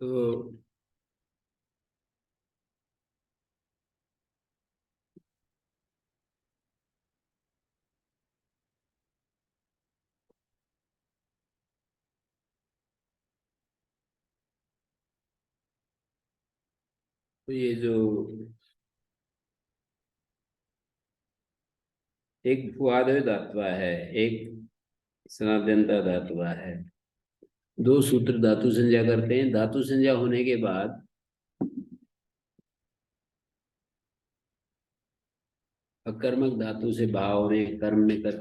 तो ये जो एक भुआदेव धातुआ है, एक सनातनता धातुआ है। दो सूत्र धातु संज्ञा करते हैं। धातु संज्ञा होने के बाद अकर्मक धातु से भाव में, कर्म में, कर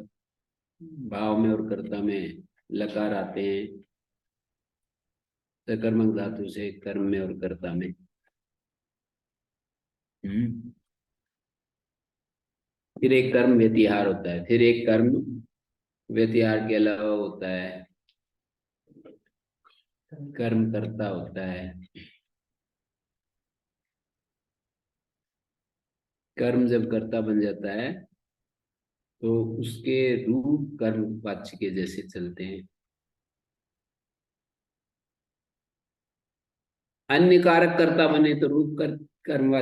भाव में और कर्ता में लकार आते हैं। सकर्मक धातु से कर्म में और कर्ता में। फिर एक कर्म व्यतिहार होता है। फिर एक कर्म व्यतिहार के अलावा होता है कर्म कर्ता होता है। कर्म जब कर्ता बन जाता है तो उसके रूप कर्म वाच्य के जैसे चलते हैं। अन्य कारक कर्ता बने तो रूप कर्म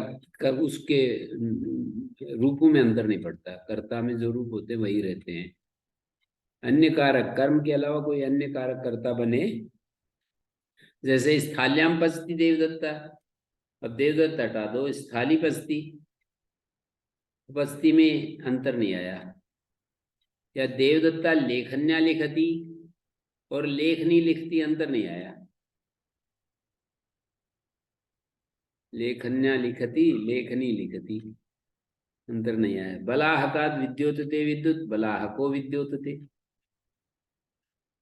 कर उसके रूपों में अंतर नहीं पड़ता। कर्ता में जो रूप होते वही रहते हैं। अन्य कारक कर्म के अलावा कोई अन्य कारक कर्ता बने, जैसे स्थाल्याम पचती देवदत्ता। अब देवदत्त हटा दो, स्थाली पचती, उपस्थिति में अंतर नहीं आया। या देवदत्ता लेखन्या लिखती और लेखनी लिखती, अंतर नहीं आया। लेखन्या लिखती, लेखनी लिखती, अंतर नहीं आया। बलाहकात विद्योतते विद्युत, बलाहको विद्योतते,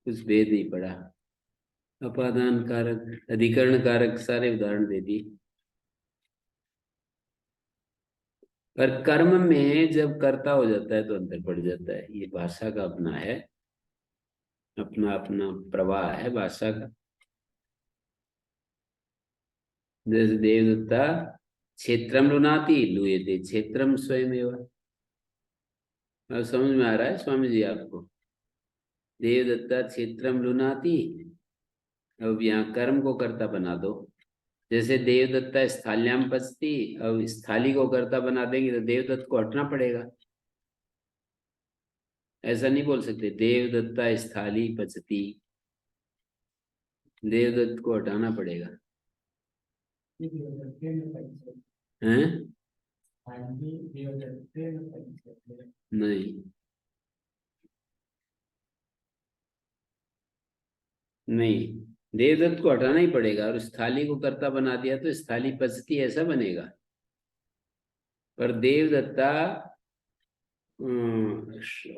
कुछ भेद नहीं पड़ा। अपादान कारक, अधिकरण कारक सारे उदाहरण दे दिए। पर कर्म में जब कर्ता हो जाता है तो अंतर पड़ जाता है। ये भाषा का अपना है, अपना अपना प्रवाह है भाषा का। जैसे देवदत्ता क्षेत्रम लुनाति, लुयते क्षेत्रम स्वयमेव। अब समझ में आ रहा है स्वामी जी आपको? देवदत्ता क्षेत्रम लुनाति। अब यहाँ कर्म को कर्ता बना दो। जैसे देवदत्ता स्थाल्याम पचती, अब स्थाली को कर्ता बना देंगे तो देवदत्त को हटना पड़ेगा। ऐसा नहीं बोल सकते देवदत्ता स्थाली पचती, देवदत्त को हटाना पड़ेगा। हैं? नहीं, नहीं, देवदत्त को हटाना ही पड़ेगा। और स्थाली को कर्ता बना दिया तो स्थाली पचती ऐसा बनेगा। पर देवदत्ता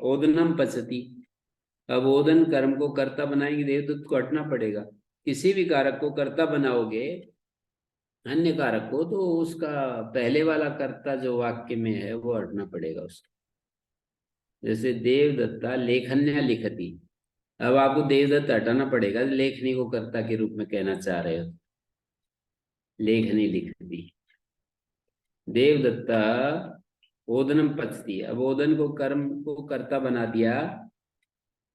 ओदनम पचती, अब ओदन कर्म को कर्ता बनाएंगे, देवदत्त को हटना पड़ेगा। किसी भी कारक को कर्ता बनाओगे, अन्य कारक को, तो उसका पहले वाला कर्ता जो वाक्य में है वो हटना पड़ेगा उसका। जैसे देवदत्ता लेखन्या लिखती, अब आपको देवदत्त हटाना पड़ेगा, लेखनी को कर्ता के रूप में कहना चाह रहे हो। लेखनी लिखती। देवदत्ता ओदनम पचती, अब ओदन को कर्म को कर्ता बना दिया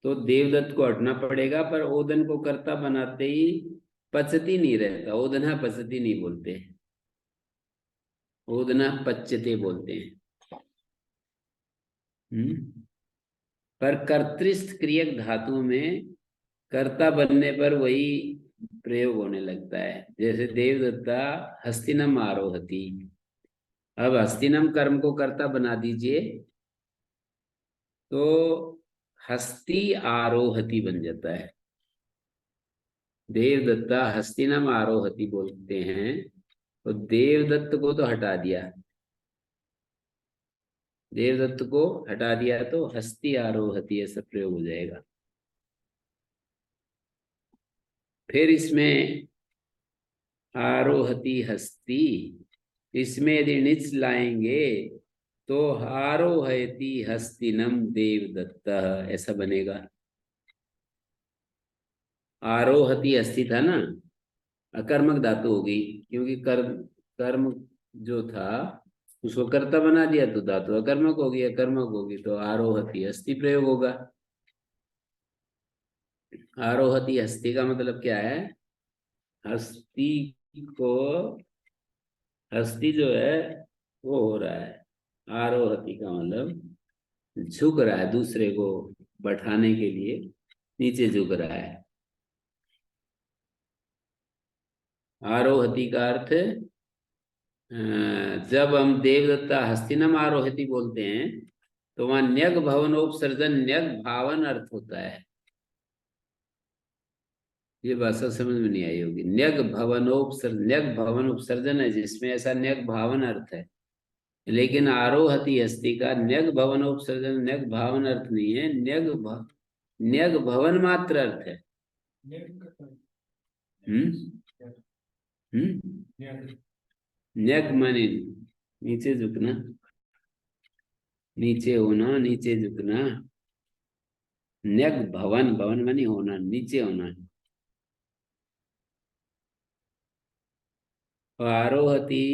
तो देवदत्त को हटना पड़ेगा। पर ओदन को कर्ता बनाते ही पचती नहीं रहता, ओदना पचती नहीं बोलते, ओदना पच्यते बोलते हैं। पर कर्तृस्थ क्रियक धातु में कर्ता बनने पर वही प्रयोग होने लगता है। जैसे देवदत्ता हस्तिनम आरोहति, अब हस्तिनम कर्म को कर्ता बना दीजिए तो हस्ती आरोहति बन जाता है। देवदत्ता हस्तिनम आरोहति बोलते हैं तो देवदत्त को तो हटा दिया, देवदत्त को हटा दिया तो हस्ती आरोहति ऐसा प्रयोग हो जाएगा। फिर इसमें आरोहति हस्ती, इसमें यदि निच लाएंगे तो आरोहति हस्तिनम देवदत्त ऐसा बनेगा। आरोहति हस्ती था ना, अकर्मक धातु हो गई, क्योंकि कर्म, कर्म जो था उसको कर्ता बना दिया तो धातु अकर्मक होगी, अकर्मक होगी तो आरोहति हस्ती प्रयोग होगा। आरोहति हस्ती का मतलब क्या है? हस्ती को, हस्ती जो है वो हो रहा है, आरोहति का मतलब झुक रहा है, दूसरे को बैठाने के लिए नीचे झुक रहा है। आरोहति का अर्थ, जब हम देवदत्ता हस्तिनम आरोहति बोलते हैं तो वहां न्यग भवनोपसर्जन, न्यग भावन अर्थ होता है। ये भाषा समझ में नहीं आई होगी। न्यग भवनोपसर्जन, न्यग भवन उपसर्जन है जिसमें ऐसा न्यग भावन अर्थ है, लेकिन आरोहति हस्ती का न्यग भवनोपसर्जन न्यग भावन अर्थ नहीं है, न्यग भवन मात्र अर्थ है। हम्म। हम्म। न्यग माने नीचे झुकना, नीचे होना, नीचे झुकना। न्यग भवन, भवन माने होना, नीचे होना। आरोहति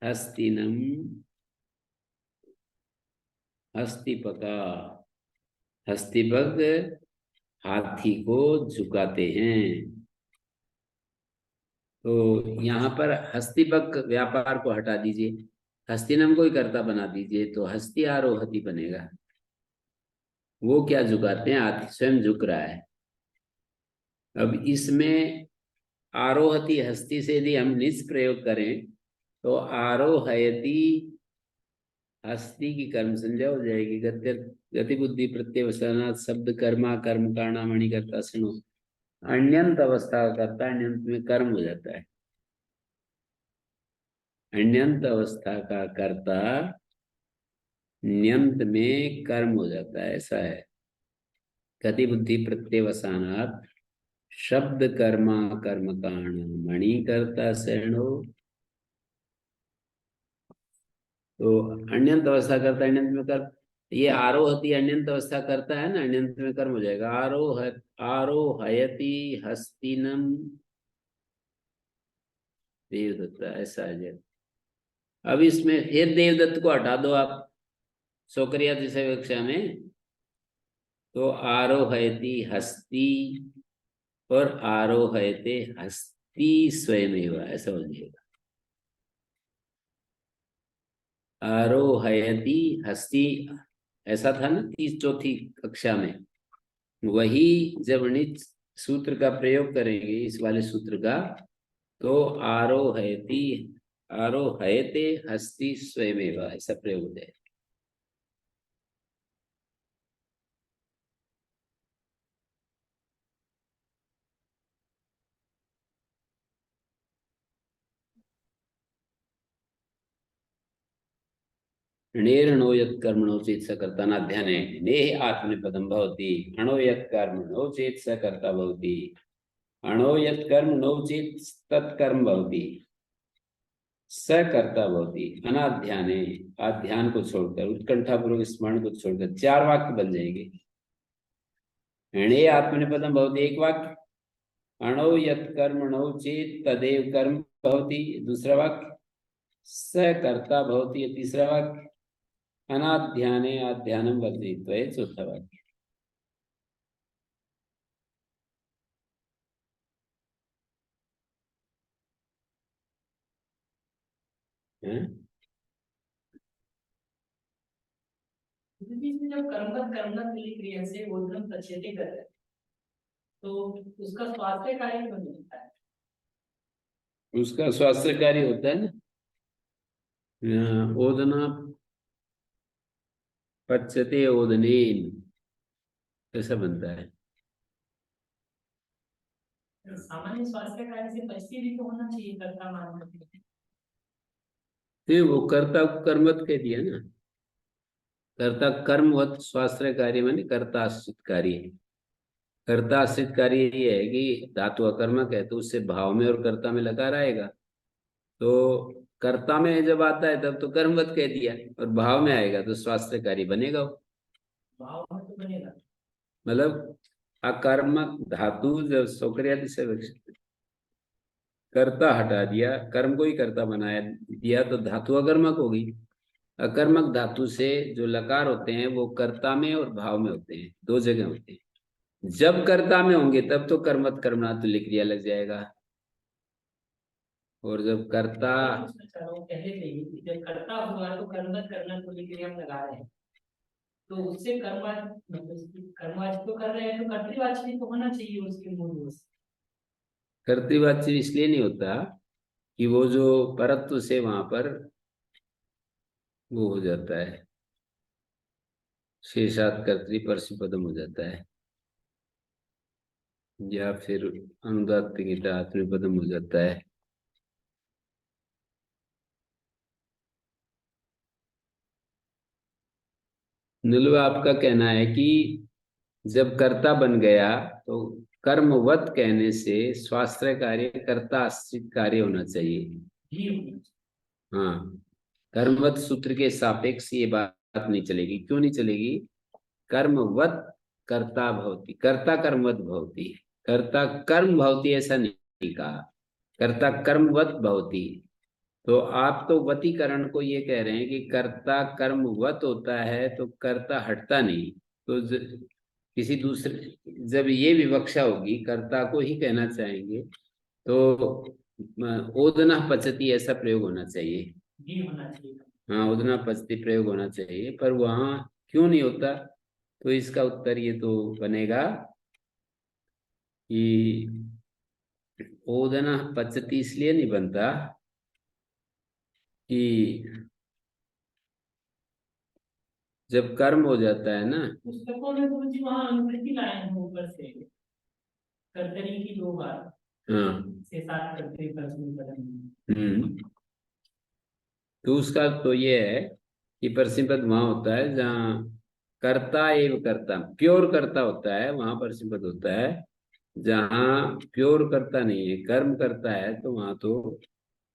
हस्तिनम, हस्तिपका, हस्तिपक हाथी को झुकाते हैं। तो यहाँ पर हस्तिपक व्यापार को हटा दीजिए, हस्तिनम को ही कर्ता बना दीजिए तो हस्ति आरोहति बनेगा। वो क्या झुकाते हैं? हाथी स्वयं झुक रहा है। अब इसमें आरोहति हस्ती से यदि हम निज प्रयोग करें तो आरोहयति हस्ती की कर्म संज्ञा हो जाएगी। गति, गति बुद्धि प्रत्यवसानात् शब्द कर्मा कर्म कारणा मणि करता सुनो, अण्यंत अवस्था का कर्ता अण्यंत में कर्म हो जाता है। अण्यंत अवस्था का कर्ता न्यंत में कर्म हो जाता है, ऐसा है। गति बुद्धि प्रत्यवसानात् शब्द कर्मा कर्म कारण मणि करता शरणो। तो अण्यंत अवस्था करता अण्यंत में कर्म, ये आरोहति अण्यंत अवस्था करता है ना, अण्यंत में कर्म हो जाएगा। आरोहयति हस्तिनम देवदत्ता, ऐसा आ जाएगा। अब इसमें फिर देवदत्त को हटा दो आप सोकरिया तीसरी कक्षा में, तो आरोहयति हस्ती और आरोहयते हस्ती स्वयं, ऐसा हो जाएगा। आरोहयति हस्ती ऐसा था ना चौथी कक्षा में, वही जब निच सूत्र का प्रयोग करेंगे इस वाले सूत्र का, तो आरोहयति, आरोहयते हस्ती स्वयमेव, ऐसा प्रयोग हो जाएगा। णेरणो यत् कर्मणो चेत् स कर्ता नाध्याने नेह आत्मनेपदं भवति। अणो यत् कर्मणो चेत् स कर्ता भवति। अणो यत् कर्मणो चेत् तत्कर्म भवति, स कर्ता भवति। अनाध्याने, आध्यान को छोड़कर, उत्कंठा पूर्वक स्मरण को छोड़कर, चार वाक्य बन जाएंगे। णे आत्मनेपदं भवति एक वाक्य, अणो यत् कर्मणो चेत् तदेव कर्म भवति दूसरा वाक्य, स कर्ता भवति ये तीसरा वाक्य, अनाध्याने आध्यानम वर्जित्वा ये चौथा वाक्य। जब कर्मगत कर्मगत क्रिया से बोधन पश्यते कर है तो उसका स्वास्थ्य कार्य बन जाता है, उसका स्वास्थ्य कार्य होता है ना, ओदना पच्यते ओदनेन, ऐसा बनता है। सामान्य स्वास्थ्य कार्य से पश्चिम भी तो होना चाहिए कर्ता मान। फिर वो कर्ता कर्मवत कह दिया ना, कर्ता कर्मवत स्वास्थ्य कार्य माने कर्ता आश्रित कार्य है। कर्ता आश्रित कार्य ये है कि धातु अकर्मक है तो उससे भाव में और कर्ता में लकार आएगा, तो कर्ता में जब आता है तब तो कर्मवत कह दिया, और भाव में आएगा तो स्वास्थ्य कार्य बनेगा वो। भाव में तो बनेगा, मतलब अकर्मक धातु जब सोक्रियादि से कर्ता हटा दिया, कर्म को ही कर्ता बनाया दिया, तो धातु अकर्मक होगी। अकर्मक धातु से जो लकार होते हैं वो कर्ता में और भाव में होते हैं, दो जगह होते हैं। जब कर्ता में होंगे तब तो कर्मत कर्मणा तुल्य क्रिया लग जाएगा, और जब कर्ता पहले से ही जब कर्ता हुआ तो कर्मत करना को लेकर हम लगा रहे हैं, तो उससे कर्मवाची तो कर रहे हैं, तो कर्तृवाची तो होना चाहिए उसके मूल में। कर्तृवाची इसलिए नहीं होता कि वो जो परत्व से वहां पर वो हो जाता है, शेषात कर्तृ परसिपदम हो जाता है, या फिर अनुदात्त आत्मपदम हो जाता है। नीलू, आपका कहना है कि जब कर्ता बन गया तो कर्मवत कहने से स्वाश्रय कार्य कर्ता आश्रित कार्य होना चाहिए। हाँ, कर्मवत सूत्र के सापेक्ष ये बात नहीं चलेगी। क्यों नहीं चलेगी? कर्मवत कर्ता भवति, कर्ता कर्मवत भवति, कर्ता कर्म भवति ऐसा नहीं कहा, कर्ता कर्मवत भवति। तो आप तो वतीकरण को ये कह रहे हैं कि कर्ता कर्मवत होता है तो कर्ता हटता नहीं। तो किसी दूसरे, जब ये विवक्षा होगी कर्ता को ही कहना चाहेंगे तो ओदना पचती ऐसा प्रयोग होना चाहिए। जी होना चाहिए। हाँ, ओदना पचती प्रयोग होना चाहिए, पर वहां क्यों नहीं होता? तो इसका उत्तर ये तो बनेगा कि ओदना पचती इसलिए नहीं बनता कि जब कर्म हो जाता है ना। पुस्तकों में गुरु जी वहाँ अनुवृत्ति लाए हैं ऊपर से, कर्तरी की 2 बार, हाँ, से 7 कर्तरी परस्मी पदम। तो उसका तो ये है कि परसिपद वहां होता है जहाँ कर्ता एवं कर्ता, प्योर कर्ता होता है, वहां परसिपद होता है। जहाँ प्योर कर्ता नहीं है, कर्म करता है, तो वहां तो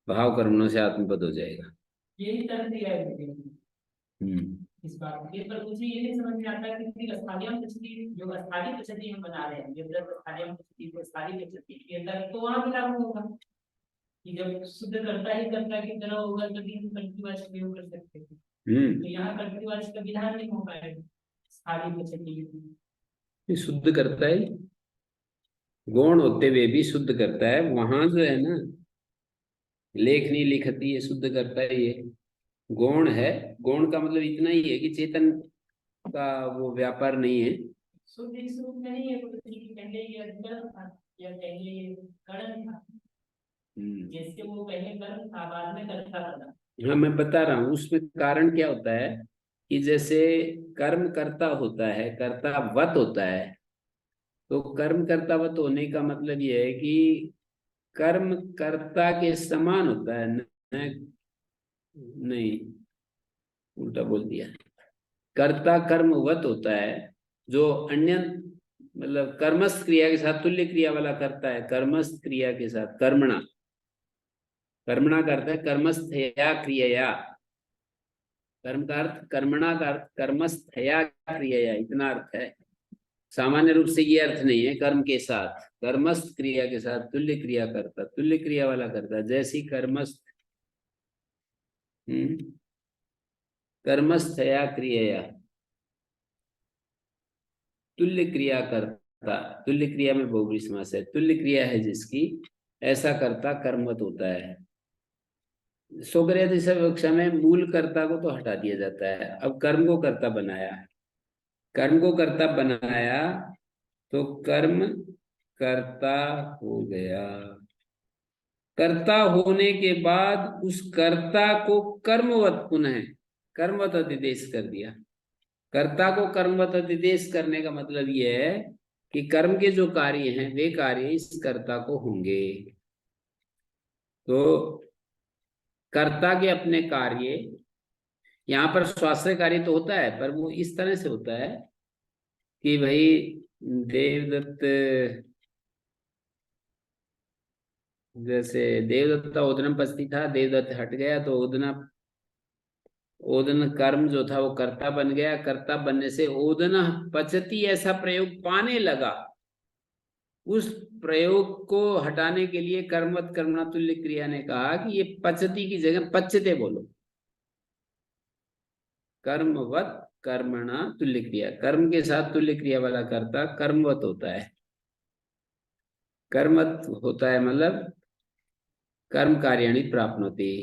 भाव कर्मणों से आत्मपद हो जाएगा। यही तर्क दिया है हम्म इस बात के, पर मुझे ये नहीं समझ में आता कि फिर स्थानीय पद्धति जो स्थानीय पद्धति हम बना रहे हैं, जब तक स्थानीय पद्धति को स्थानीय पद्धति के अंदर तो वहां भी लागू होगा कि जब शुद्ध करता ही कर्ता की तरह होगा तभी हम कर्तृवाची प्रयोग कर सकते हैं। तो यहाँ कर्तृवाची का विधान नहीं हो पाएगा स्थानीय पद्धति ये शुद्ध करता है, गौण होते हुए भी शुद्ध करता है। वहां जो है ना, लेखनी लिखती है, शुद्ध करता है, ये गौण है। गौण का मतलब इतना ही है कि चेतन का वो व्यापार नहीं है। शुद्ध इस रूप में नहीं है, पहले ये अधिकरण था या पहले ये करण था, जैसे वो पहले कर्म था बाद में कर्ता बना। हाँ, मैं बता रहा हूँ उसमें कारण क्या होता है कि जैसे कर्म कर्ता होता है, कर्तावत होता है, तो कर्म कर्तावत होने का मतलब ये है कि कर्म कर्ता के समान होता है नहीं, उल्टा बोल दिया। कर्ता कर्मवत होता है, जो अन्य मतलब कर्मस्थ क्रिया के साथ तुल्य क्रिया वाला करता है, कर्मस्थ क्रिया के साथ कर्मणा, कर्मणा करता है कर्मस्थया क्रियया, कर्म का अर्थ कर्मणा का अर्थ कर्मस्थया क्रियया, इतना अर्थ है। सामान्य रूप से ये अर्थ नहीं है कर्म के साथ, कर्मस्थ क्रिया के साथ तुल्य क्रिया करता, तुल्य क्रिया वाला करता, जैसी कर्मस्थ कर्मस्थया क्रियया, तुल्य क्रिया करता, तुल्य क्रिया में बहुब्रीहि समास है, तुल्य क्रिया है जिसकी, ऐसा कर्ता कर्मवत होता है। सोगर्यादि कक्षा में मूल कर्ता को तो हटा दिया जाता है, अब कर्म को कर्ता बनाया, कर्म को कर्ता बनाया तो कर्म कर्ता हो गया। कर्ता होने के बाद उस कर्ता को कर्मवत पुनः कर्मवत अधिदेश कर दिया। कर्ता को कर्मवत अधिदेश करने का मतलब यह है कि कर्म के जो कार्य हैं वे कार्य इस कर्ता को होंगे। तो कर्ता के अपने कार्य, यहाँ पर स्वाश्रय कार्य तो होता है, पर वो इस तरह से होता है कि भाई देवदत्त, जैसे देवदत्त का ओदनम पस्ती था, देवदत्त हट गया तो ओदना, ओदन कर्म जो था वो कर्ता बन गया, कर्ता बनने से ओदना पचती ऐसा प्रयोग पाने लगा। उस प्रयोग को हटाने के लिए कर्मवत कर्मणा तुल्य क्रिया ने कहा कि ये पचती की जगह पच्यते बोलो। कर्मवत कर्मणा तुल्य क्रिया, कर्म के साथ तुल्य क्रिया वाला कर्ता कर्मवत होता है। कर्मवत होता है मतलब कर्म कार्याणि प्राप्नोति।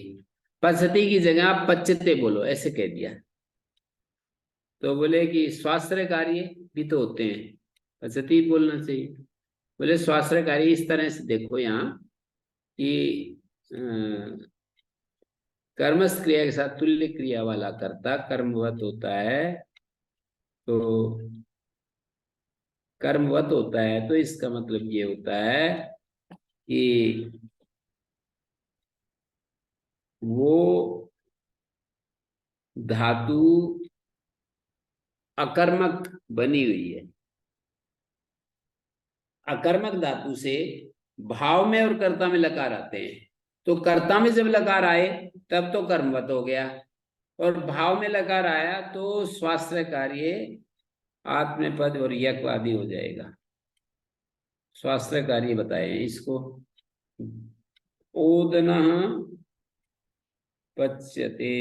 पचती की जगह आप पच्यते बोलो, ऐसे कह दिया। तो बोले कि स्वाश्रय कार्य भी तो होते हैं, पचती बोलना चाहिए। बोले स्वाश्रय कार्य इस तरह से देखो यहाँ कि कर्मस्थ क्रिया के साथ तुल्य क्रिया वाला कर्ता कर्मवत होता है। तो कर्मवत होता है तो इसका मतलब ये होता है कि वो धातु अकर्मक बनी हुई है। अकर्मक धातु से भाव में और कर्ता में लकार आते हैं। तो कर्ता में जब लकार आए तब तो कर्मवत हो गया, और भाव में लकार आया तो स्वाश्रय कार्य आत्मनेपद और यक आदि हो जाएगा। स्वाश्रय कार्य बताए हैं इसको। ओदनः पच्यते,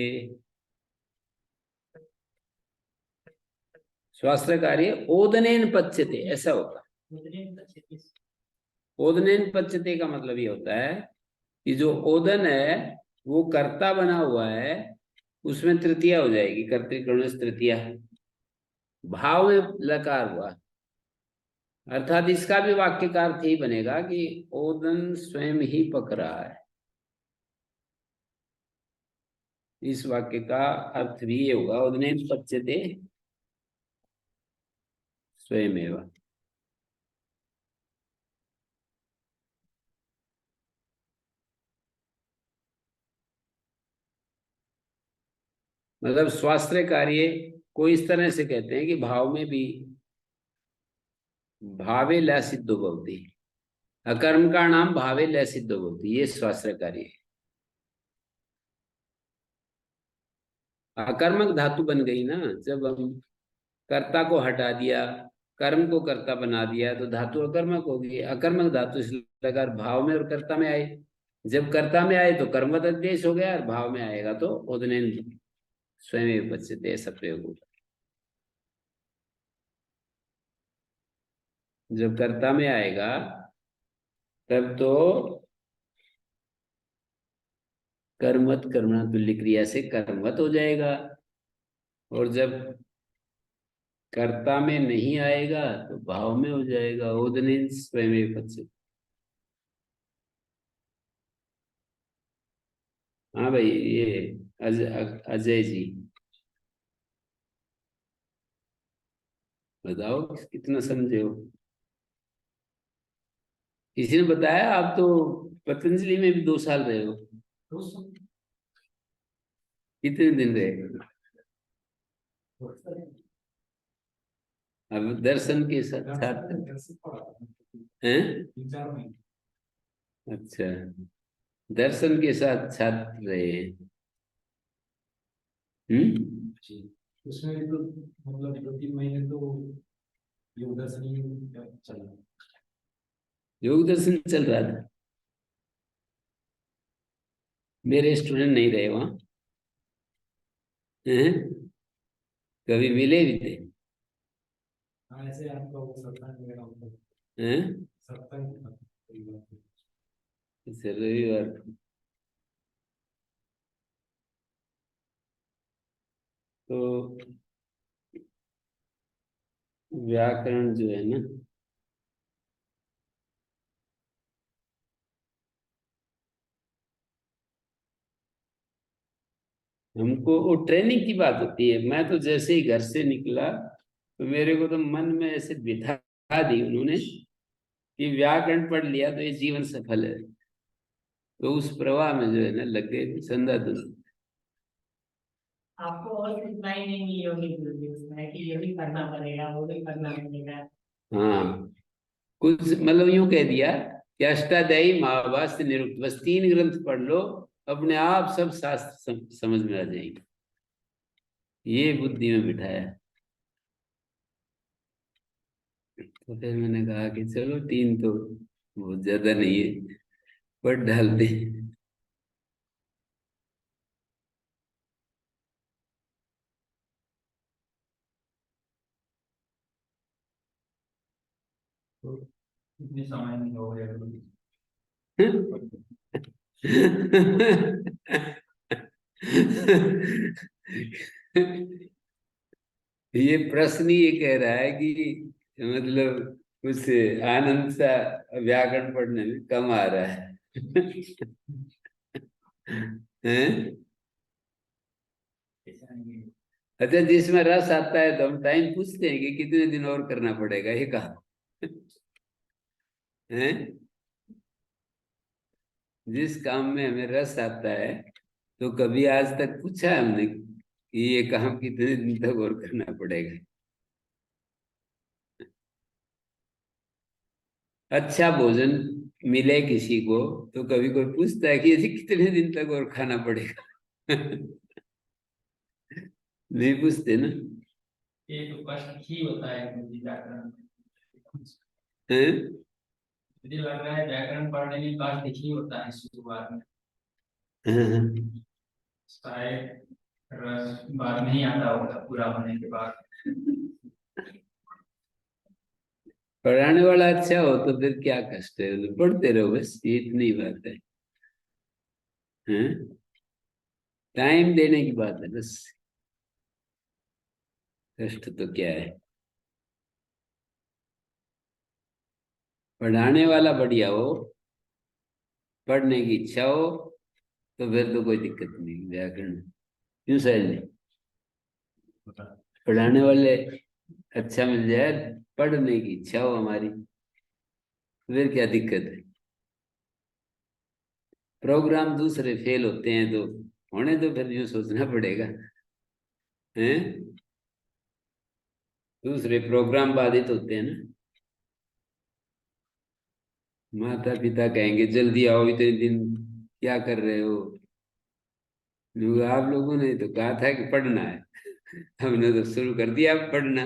स्वाश्रय कार्य ओदनेन पच्यते ऐसा होता है। ओदनेन पच्यते का मतलब ये होता है कि जो ओदन है वो कर्ता बना हुआ है, उसमें तृतीया हो जाएगी, कर्तृगण तृतीया। भाव में लकार हुआ, अर्थात इसका भी वाक्य का अर्थ ही बनेगा कि ओदन स्वयं ही पक रहा है। इस वाक्य का अर्थ भी ये होगा, ओदनेन पच्यते स्वयमेव। मतलब स्वाश्रय कार्य को इस तरह से कहते हैं कि भाव में भी भावे ला सिद्धो भवति, अकर्म का नाम भावे ला सिद्धो भवति, ये स्वाश्रय कार्य है। अकर्मक धातु बन गई ना, जब हम कर्ता को हटा दिया, कर्म को कर्ता बना दिया, तो धातु अकर्मक होगी। अकर्मक धातु इस प्रकार भाव में और कर्ता में आए। जब कर्ता में आए तो कर्मवत अध्यादेश हो गया, और भाव में आएगा तो उदनेन स्वयं पच्यते, ऐसा प्रयोग होगा। जब कर्ता में आएगा तब तो कर्मवत कर्मणा तुल्य क्रिया से कर्मवत हो जाएगा, और जब कर्ता में नहीं आएगा तो भाव में हो जाएगा, ओदनेन स्वयं पच्यते। हाँ भाई, ये अजय जी बताओ कितना समझे हो। किसी ने बताया, आप तो पतंजलि में भी 2 साल रहे हो। कितने दिन रहे? अब दर्शन के साथ साथ हैं? अच्छा, दर्शन के साथ छात्र रहे हैं। उसमें भी तो मतलब 2-3 महीने तो योग दर्शन ही चला। योग दर्शन चल रहा था, मेरे स्टूडेंट नहीं रहे वहां। हैं? कभी मिले भी थे? हाँ, ऐसे आपका वो सत्संग वगैरह होता हैं? है, सत्संग अच्छा, रविवार को। तो व्याकरण जो है ना, हमको वो ट्रेनिंग की बात होती है। मैं तो जैसे ही घर से निकला तो मेरे को तो मन में ऐसे बिठा दी उन्होंने कि व्याकरण पढ़ लिया तो ये जीवन सफल है। तो उस प्रवाह में जो है ना लग गए संधा धुन। आपको और सिखाई नहीं मिली होगी गुरुजी उसमें कि ये भी करना पड़ेगा, वो भी करना पड़ेगा। हाँ, कुछ मतलब यूं कह दिया कि अष्टाध्यायी महाभाष्य निरुक्त, बस 3 ग्रंथ पढ़ लो, अपने आप सब शास्त्र समझ में आ जाएंगे। ये बुद्धि में बिठाया। तो फिर मैंने कहा कि चलो 3 तो बहुत ज्यादा नहीं है, पर डालते हैं। तो कितने समय में हो गया? ये प्रश्न ही ये कह रहा है कि मतलब कुछ आनंद सा व्याकरण पढ़ने में कम आ रहा है। हैं? ऐसा नहीं है। अच्छा, जिसमें रस आता है तो हम टाइम पूछते हैं कि कितने दिन और करना पड़ेगा, ये कहा हैं? जिस काम में हमें रस आता है तो कभी आज तक पूछा है हमने कि ये काम कितने दिन तक और करना पड़ेगा? अच्छा भोजन मिले किसी को तो कभी कोई पूछता है कि ये कितने दिन तक और खाना पड़ेगा? नहीं पूछते ना। ये तो कष्ट ही होता है मुझे व्याकरण में। हैं? मुझे लग रहा है व्याकरण पढ़ने में कष्ट ही होता है शुरुआत में। शायद रस बाद में ही आता होगा पूरा होने के बाद। पढ़ाने वाला अच्छा हो तो फिर क्या कष्ट है, तो पढ़ते रहो, बस ये इतनी बात है। हैं? टाइम देने की बात है बस, कष्ट तो क्या है। पढ़ाने वाला बढ़िया हो, पढ़ने की इच्छा हो, तो फिर तो कोई दिक्कत नहीं व्याकरण। क्यों सहल जी? पढ़ाने वाले अच्छा मिल जाए, पढ़ने की इच्छा हो हमारी, तो फिर क्या दिक्कत है। प्रोग्राम दूसरे फेल होते हैं तो होने तो फिर यूं सोचना पड़ेगा। हैं? दूसरे प्रोग्राम बाधित होते हैं ना। माता पिता कहेंगे जल्दी आओ, इतने दिन क्या कर रहे हो? लोग, आप लोगों ने तो कहा था कि पढ़ना है, हमने तो शुरू कर दिया अब पढ़ना।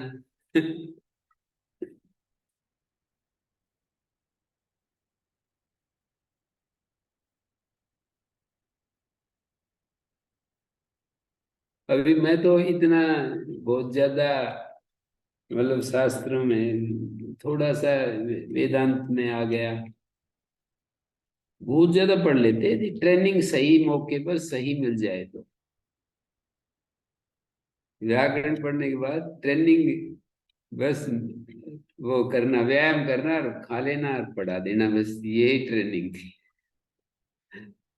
अभी मैं तो इतना बहुत ज्यादा मतलब शास्त्रों में थोड़ा सा वेदांत में आ गया, बहुत ज्यादा पढ़ लेते हैं। ट्रेनिंग सही मौके पर सही मिल जाए तो, व्याकरण पढ़ने के बाद ट्रेनिंग बस वो करना, व्यायाम करना और खा लेना और पढ़ा देना, बस यही ट्रेनिंग थी।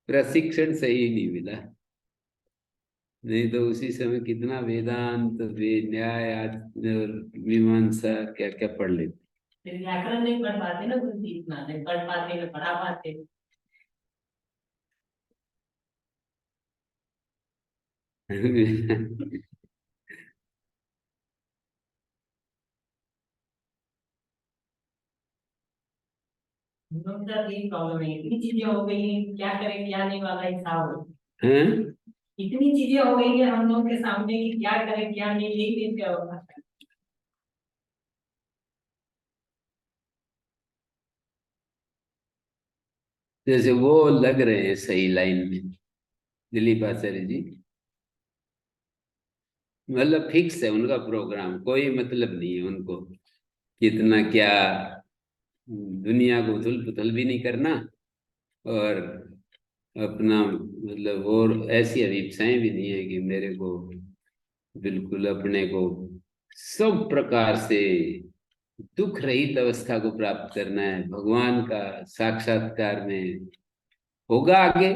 प्रशिक्षण सही नहीं मिला, नहीं तो उसी समय कितना वेदांत वे न्याय और मीमांसा क्या क्या पढ़ लेते। फिर व्याकरण नहीं पढ़ पाते ना गुरु जी, इतना नहीं पढ़ पाते, न पढ़ा पाते। हम लोग का यही प्रॉब्लम है, इतनी चीजें हो गई हैं, क्या करें क्या नहीं वाला हिसाब हो। हैं? इतनी चीजें हो गई है हम लोग के सामने कि क्या करें क्या नहीं, यही दिन क्या होगा। जैसे वो लग रहे हैं सही लाइन में, दिलीप आचार्य जी, मतलब फिक्स है उनका प्रोग्राम, कोई मतलब नहीं है उनको कितना क्या दुनिया को उथल पुथल भी नहीं करना, और अपना मतलब और ऐसी अभिप्साएं भी नहीं है कि मेरे को बिल्कुल अपने को सब प्रकार से दुख रहित अवस्था को प्राप्त करना है, भगवान का साक्षात्कार में होगा आगे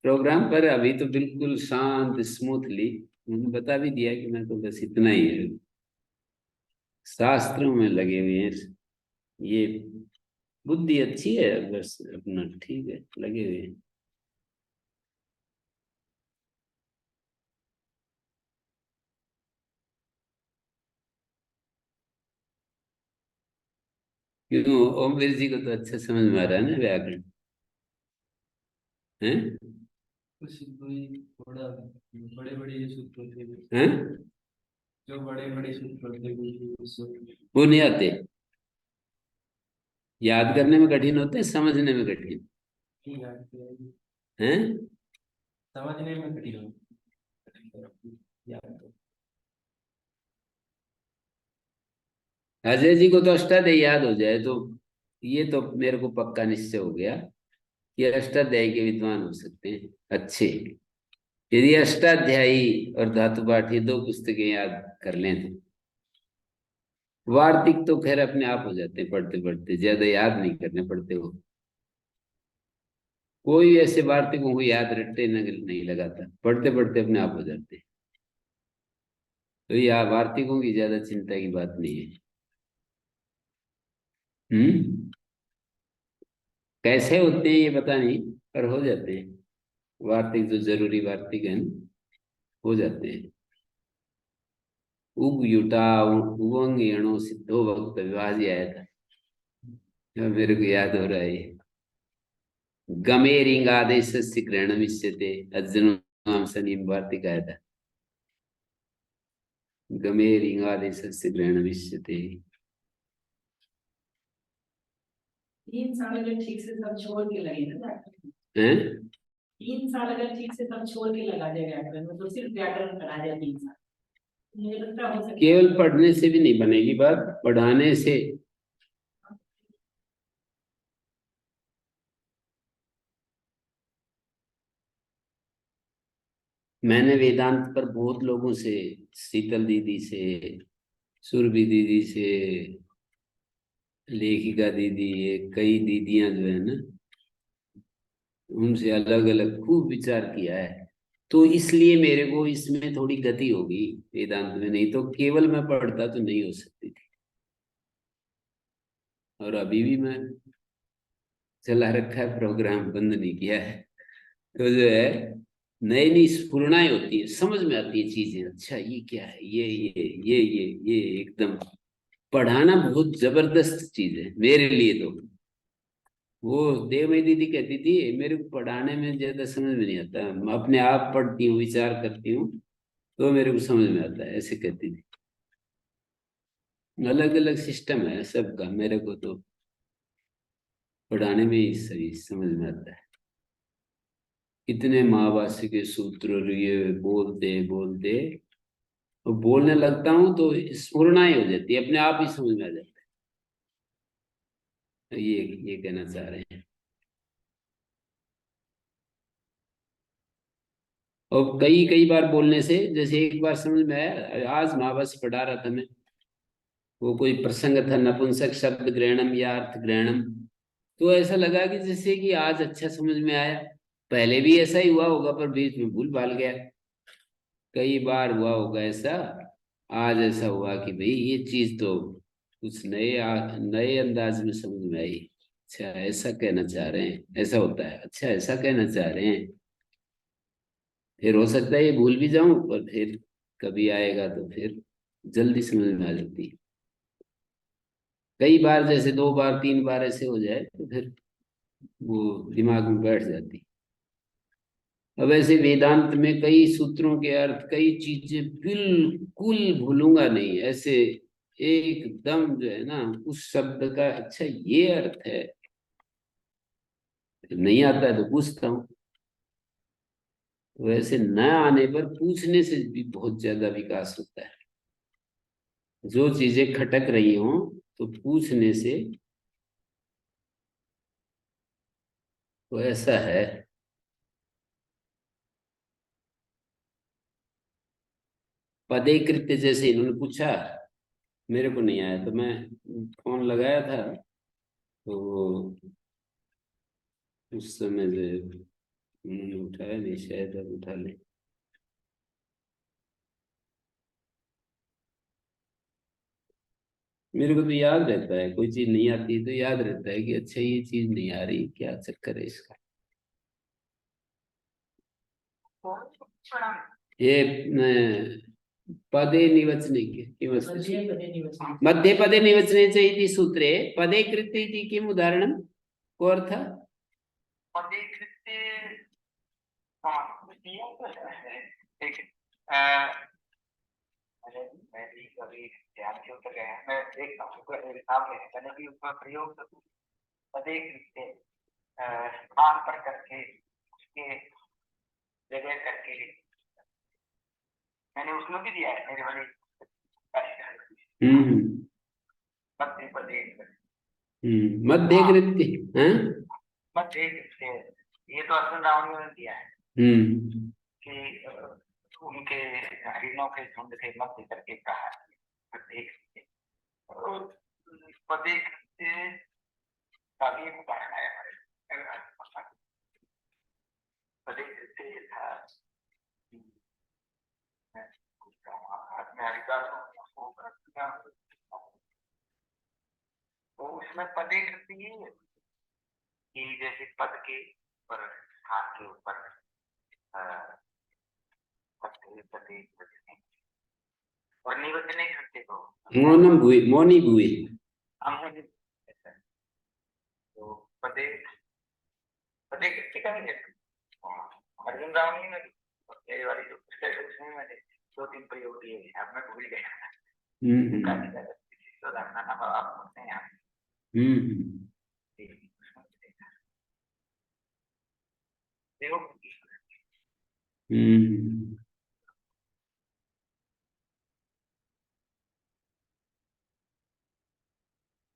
प्रोग्राम। पर अभी तो बिल्कुल शांत स्मूथली उन्होंने बता भी दिया कि मैं तो बस इतना ही है, शास्त्रों में लगे हुए हैं। ये बुद्धि अच्छी है, बस अपना ठीक है लगे हुए हैं। क्यों, ओमवीर जी को तो अच्छा समझ में आ रहा है ना व्याकरण? हैं? कुछ कोई थोड़ा बड़े बड़े सूत्र थे, हैं? जो बड़े बड़े सूत्र थे वो वो नहीं आते? याद करने में कठिन होते हैं, समझने में कठिन हैं? समझने में कठिन हो। अजय जी को तो अष्टाध्यायी याद हो जाए तो ये तो मेरे को पक्का निश्चय हो गया कि अष्टाध्यायी के विद्वान हो सकते हैं अच्छे, यदि अष्टाध्यायी और धातु पाठ ये दो पुस्तकें याद कर लें तो। वार्तिक तो खैर अपने आप हो जाते हैं, पढ़ते पढ़ते ज्यादा याद नहीं करने पड़ते वो। कोई ऐसे वार्तिकों को याद रटते नहीं लगाता, पढ़ते पढ़ते अपने आप हो जाते हैं। तो यह वार्तिकों की ज्यादा चिंता की बात नहीं है। कैसे होते हैं ये पता नहीं, पर हो जाते हैं। वार्तिक जो जरूरी वार्तिक है ना, हो जाते हैं। उग युटा उवंग एणो सिद्धो भक्त विभाजी आया था, जो मेरे को याद हो रहा है ये। गमे रिंगादेश ग्रहण विश्यते अज्जनुम सनीम वार्तिक आया था। गमे रिंगादेश ग्रहण विश्यते। 3 साल अगर ठीक से सब छोड़ के लगे ना व्याकरण, हैं? 3 साल अगर ठीक से सब छोड़ के लगा जाए व्याकरण में, तो सिर्फ व्याकरण पढ़ा जाए 3 साल, मुझे लगता है हो सकता है। केवल पढ़ने से भी नहीं बनेगी बात, पढ़ाने से। मैंने वेदांत पर बहुत लोगों से, शीतल दीदी से, सुरभि दीदी से, लेखिका दीदी, ये कई दीदियां जो है ना, उनसे अलग अलग खूब विचार किया है। तो इसलिए मेरे को इसमें थोड़ी गति होगी वेदांत में, नहीं तो केवल मैं पढ़ता तो नहीं हो सकती थी। और अभी भी मैं चला रखा है प्रोग्राम, बंद नहीं किया है। तो जो है नई नई स्फुरणाएं होती है, समझ में आती है चीजें, अच्छा ये क्या है, ये एकदम। पढ़ाना बहुत जबरदस्त चीज है मेरे लिए तो। वो देवमयी दीदी कहती थी मेरे को पढ़ाने में ज्यादा समझ में नहीं आता, मैं अपने आप पढ़ती हूँ, विचार करती हूँ तो मेरे को समझ में आता है, ऐसे कहती थी। अलग अलग सिस्टम है सबका, मेरे को तो पढ़ाने में ही सही समझ में आता है। कितने महाभाष्य के सूत्र और ये बोलते बोलते, तो बोलने लगता हूँ तो स्फुरणाएं हो जाती है, अपने आप ही समझ में आ जाता है। ये कहना चाह रहे हैं। और कई कई बार बोलने से, जैसे एक बार समझ में आया, आज महाभाष्य पढ़ा रहा था मैं, वो कोई प्रसंग था नपुंसक शब्द ग्रहणम या अर्थ ग्रहणम। तो ऐसा लगा कि जैसे कि आज अच्छा समझ में आया। पहले भी ऐसा ही हुआ होगा पर बीच में भूल भाल गया, कई बार हुआ होगा ऐसा। आज ऐसा हुआ कि भाई ये चीज तो कुछ नए अंदाज में समझ में आई। अच्छा ऐसा कहना चाह रहे हैं, ऐसा होता है, अच्छा ऐसा कहना चाह रहे हैं। फिर हो सकता है ये भूल भी जाऊं, पर फिर कभी आएगा तो फिर जल्दी समझ में आ जाती है। कई बार जैसे 2 बार 3 बार ऐसे हो जाए तो फिर वो दिमाग में बैठ जाती है। अब ऐसे वेदांत में कई सूत्रों के अर्थ, कई चीजें बिल्कुल भूलूंगा नहीं ऐसे, एकदम जो है ना उस शब्द का अच्छा ये अर्थ है। नहीं आता है तो पूछता हूँ। तो ऐसे न आने पर पूछने से भी बहुत ज्यादा विकास होता है। जो चीजें खटक रही हों तो पूछने से, तो ऐसा है। पदे कृत्य जैसे इन्होंने पूछा, मेरे को नहीं आया तो मैं फोन लगाया था, तो उस समय जो उन्होंने उठाया नहीं, शायद अब उठा ले। मेरे को तो याद रहता है, कोई चीज नहीं आती तो याद रहता है कि अच्छा ये चीज नहीं आ रही, क्या चक्कर है इसका। ये पदे निवचने के किमस्ति? पदे पदे निवचने। मध्ये पदे निवचने च इति सूत्रे पदे कृत्य इति किम उदाहरणम को अर्थ? पदे कृत्य दिया तो है एक मैं भी कभी ध्यान के उतर गया, मैं देखता हूँ सामने मैंने भी उसका प्रयोग पदे कृत्य स्थान पर करके उसके जगह करके, मैंने उसमें भी दिया है मेरे वाले मध्य पदे मध्य कृत्य हैं। मध्य कृत्य, ये तो अर्जुन रावण ने दिया है कि उनके हरिणों के झुंड के मध्य करके कहा है मध्य कृत्य। और पदे कृत्य का भी एक उदाहरण है हमारे पदे कृत्य था तो उसमें पदे कृत्य ये है कि जैसे पद के ऊपर स्थान के ऊपर पदे कृत्य और निवचने कृत्य को मौनम भूए, मौनी भूए। तो पदे पदे कृत्य का भी है अर्जुन रावणी में भी मेरी वाली जो पुस्तक है उसमें मैंने 2-3 प्रयोग दिए हैं, अब मैं भूल गया। तो रखना ना आप बोलते हैं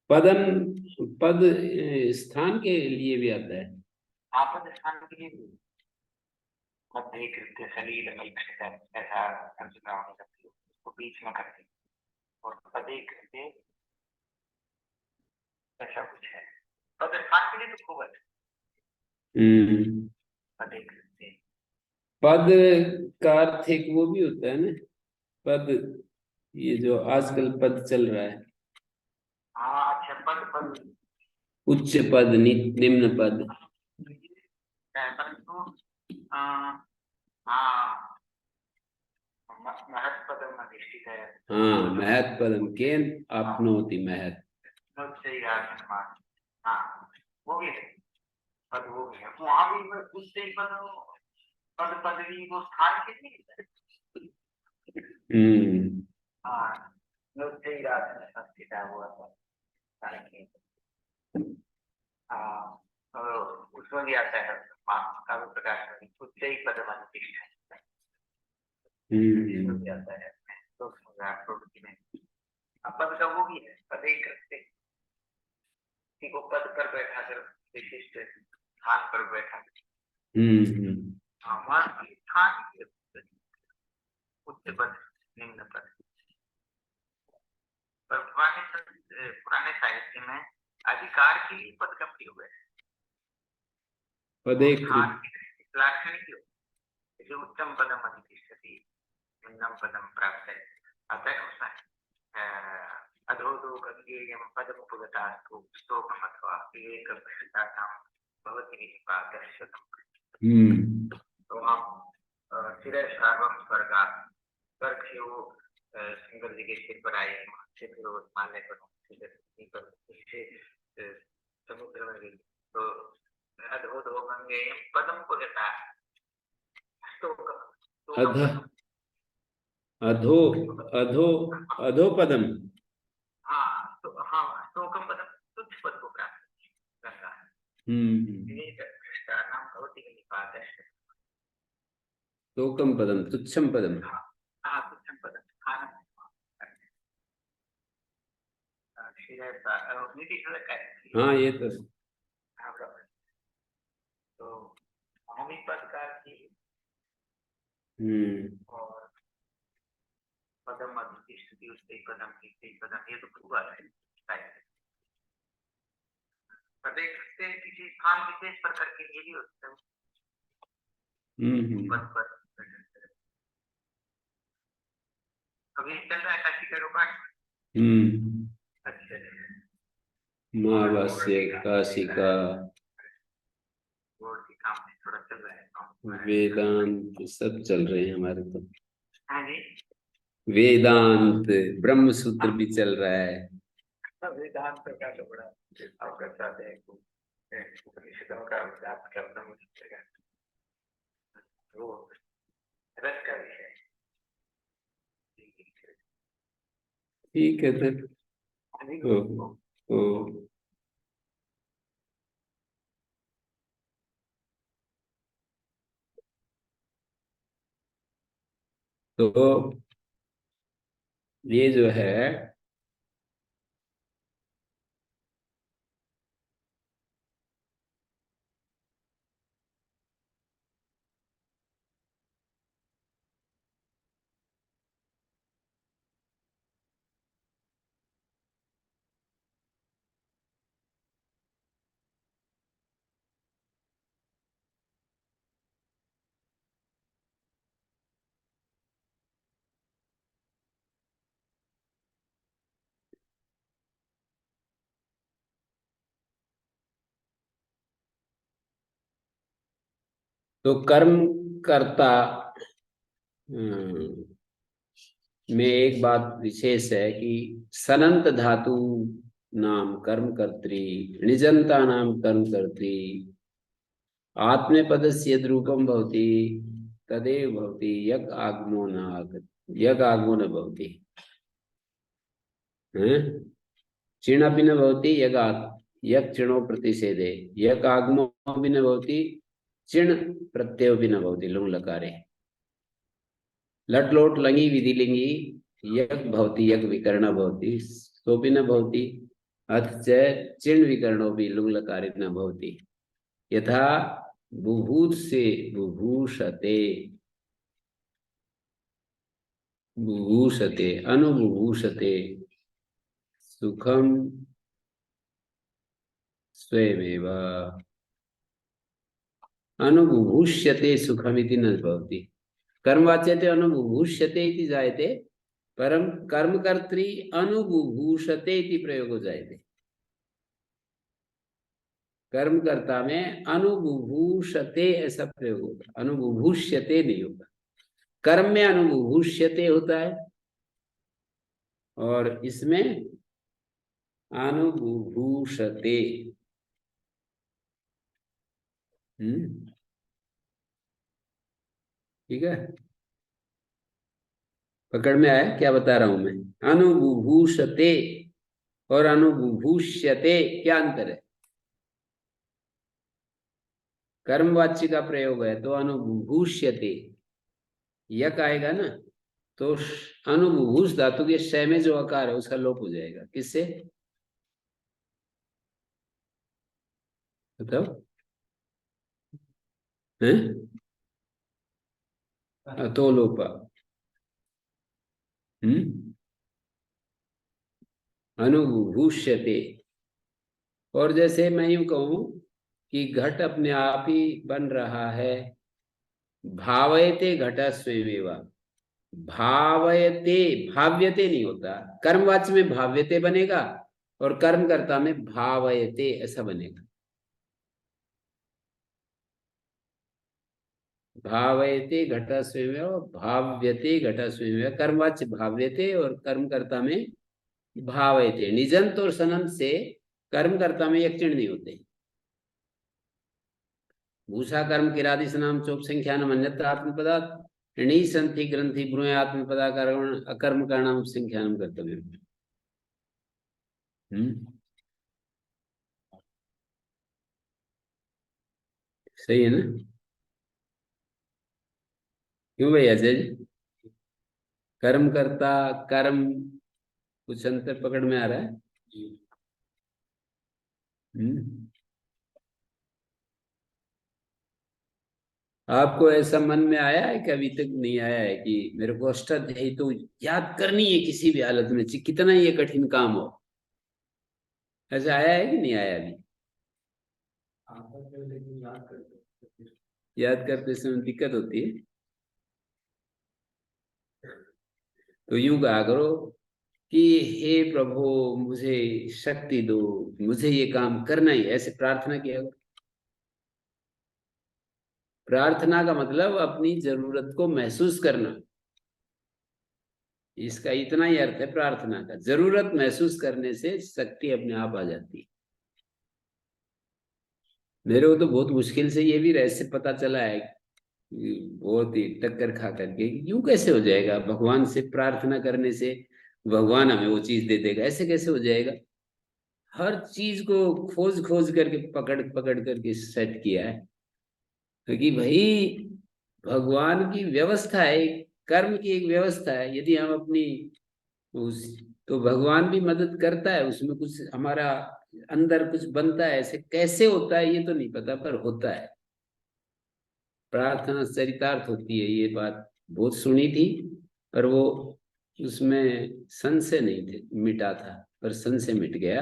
पदम, पद स्थान के लिए भी आता है। आपद स्थान के लिए भी मध्य कृत्य सलील ऐसा अर्जुन रावणी करती है उसको बीच में करती है और पदे कृत्य ऐसा कुछ है। पद स्थान के लिए तो खूब है पदे कृत्य। पद का अर्थ एक वो भी होता है ना, पद, ये जो आजकल पद चल रहा है। हाँ अच्छा, पद पद उच्च पद, निम्न पद। परंतु महत् पदम अधिष्ठित है। हाँ, महत् पदम केन आपनोति महत्। सही हाँ वो भी है, पद वो भी है वहाँ भी उससे पद पद पदवी वो स्थान के लिए हाँ सही संस्कृत हुआ था हाँ उसमें भी आता है काव्य प्रकाश में उच्च ही पदम अधिष्ठित है, इसमें भी आता है तो में पद का वो भी है पद एक रखते को पद पर बैठा कर विशिष्ट स्थान पर बैठा स्थान उच्च पद निम्न पद। पर पुराने साहित्य में अधिकार के लिए पद का प्रयोग है। लाक्षणिक जैसे उत्तम पदम अधिष्ठति निम्नम पदम प्राप्त है अतः उसमें अधोदो गंगेयम पदम उपगतास्तु स्तोकम अथवा विवेक भ्रष्टाचार भवति निपातशतम। तो हम सिरे सर्वम स्वर्गा स्वर्ग से वो शंकर जी के सिर पर आए से फिर वो मारने पर इससे समुद्र में गई तो अधोदो गंगेयम पदम उपगता अधो अधो अधो पदम। हाँ तो हाँ स्तोकम पदम तुच्छ पद को प्राप्त करता है। नाम भवति निपातः स्तोकम पदम तुच्छम पदम। हाँ तुच्छम पदम हाँ ये तो भूमि पद का और पदम अधिष्ठित उससे पदम पदम ये तो पूरा है प्रत्येक से किसी स्थान विशेष पर करके ये भी होता है पद पर अभी चल रहा है काशी का रोपाण। अच्छा महावास्य काशी का बोर्ड के काम में थोड़ा चल रहा है वेदांत सब चल रहे हैं हमारे तो। हाँ जी वेदांत ब्रह्म सूत्र भी चल रहा है। वेदांत का तो बड़ा अवगत चाहते हैं उपनिषदों का वेदांत का ब्रह्म सूत्र का वो रस का विषय। ठीक है सर। ओ तो ये जो है तो कर्म कर्ता में एक बात विशेष है कि सनंत धातु नाम कर्म कर्त्री, निजंता नाम कर्म कर्त्री, आत्मनेपदस्य यद् रूपं भवति तदेव भवति, यक आगमो न आगत, यक आगमो न भवति, चिण अपि न भवति, यक चिणो प्रतिषेधे, यक आगमो अपि न भवति, चिण प्रत्ययो भी न भवति लुङ् लकारे, लट् लोट् लङि विधिलिङ्गि यक भवति, यक विकर्ण भवति, सोऽपि न भवति, अथ च चिण विकरणो भी लुङ् लकारे न भवति। यथा बुभूत से बुभूषते, बुभूषते, अनुबुभूषते, सुखम स्वयमेव, अनुबुभूष्यते सुखमिति न भवति। कर्मवाच्यते अनुबुभूष्यते इति जायते, परं कर्मकर्त्री अनुबुभूषते इति प्रयोगो जायते। कर्मकर्ता में अनुबुभूषते ऐसा प्रयोग होगा, अनुबुभूष्यते नहीं होगा। कर्म में अनुबुभूष्यते होता है और इसमें अनुबुभूषते। ठीक है, पकड़ में आया क्या बता रहा हूं मैं? अनुबुभूषते और अनुबुभूष्यते क्या अंतर है? कर्मवाच्य का प्रयोग है तो अनुबुभूष्यते, यक आएगा ना तो अनुबुभूष धातु के श में जो आकार है उसका लोप हो जाएगा। किससे बताओ? हैं तो लोपा। अनुबुभूष्यते। और जैसे मैं यूं कहूं कि घट अपने आप ही बन रहा है, भावयते घट स्वयमेव, भावयते, भाव्यते नहीं होता, कर्मवाच्य में भाव्यते बनेगा और कर्मकर्ता में भावयते ऐसा बनेगा। भावयते घट स्वयमेव, भाव्यते घट स्वयमेव, कर्मवाच्य भाव्यते और कर्मकर्ता में भावयते। निजंत और सनंत से कर्मकर्ता में एक चिन्ह नहीं होते। भूषा कर्म किरादि नाम चोप संख्या न अन्यत्र आत्मपदात् णी संति ग्रंथि ब्रूय आत्मपदा अकर्म का नाम संख्यान कर्तव्य। सही है ना? क्यों भाई अजय जी? कर्म करता कर्म कुछ अंतर पकड़ में आ रहा है? आपको ऐसा मन में आया है कि अभी तक नहीं आया है कि मेरे को अष्टाध्यायी तो याद करनी है किसी भी हालत में, कितना ये कठिन काम हो? ऐसा आया है कि नहीं आया अभी? याद करते समय दिक्कत होती है तो यूं कहा करो कि हे प्रभु मुझे शक्ति दो, मुझे ये काम करना ही, ऐसे प्रार्थना किया करो। प्रार्थना का मतलब अपनी जरूरत को महसूस करना, इसका इतना ही अर्थ है प्रार्थना का। जरूरत महसूस करने से शक्ति अपने आप आ जाती है। मेरे को तो बहुत मुश्किल से ये भी रहस्य पता चला है, बहुत ही टक्कर खा करके, यूं कैसे हो जाएगा? भगवान से प्रार्थना करने से भगवान हमें वो चीज दे देगा, ऐसे कैसे हो जाएगा? हर चीज को खोज खोज करके पकड़ पकड़ करके सेट किया है, क्योंकि भाई भगवान की व्यवस्था है, कर्म की एक व्यवस्था है। यदि हम अपनी उस, तो भगवान भी मदद करता है उसमें, कुछ हमारा अंदर कुछ बनता है। ऐसे कैसे होता है ये तो नहीं पता, पर होता है। प्रार्थना चरितार्थ होती है, ये बात बहुत सुनी थी, पर वो उसमें संशय नहीं थे मिटा था, पर संशय मिट गया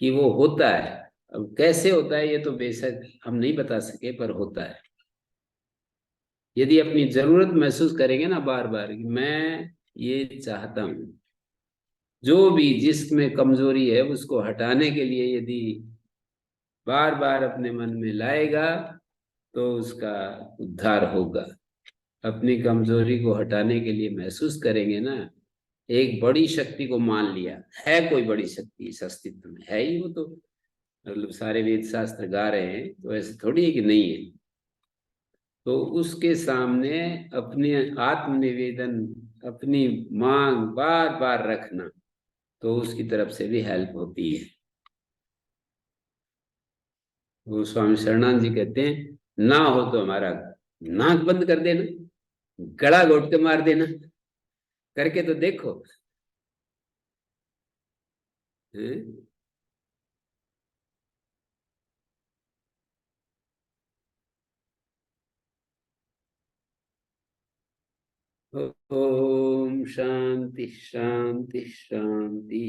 कि वो होता है। अब कैसे होता है ये तो बेशक हम नहीं बता सके, पर होता है। यदि अपनी जरूरत महसूस करेंगे ना बार बार कि मैं ये चाहता हूं, जो भी जिसमें कमजोरी है उसको हटाने के लिए यदि बार बार अपने मन में लाएगा तो उसका उद्धार होगा। अपनी कमजोरी को हटाने के लिए महसूस करेंगे ना, एक बड़ी शक्ति को मान लिया है, कोई बड़ी शक्ति इस अस्तित्व में है ही, वो तो मतलब सारे वेद शास्त्र गा रहे हैं, तो ऐसे थोड़ी है कि नहीं है। तो उसके सामने अपने आत्मनिवेदन, अपनी मांग बार बार रखना, तो उसकी तरफ से भी हेल्प होती है। वो स्वामी शरणानंद जी कहते हैं, ना हो तो हमारा नाक बंद कर देना, गला घोट के मार देना, करके तो देखो। हैं? ओम शांति शांति शांति।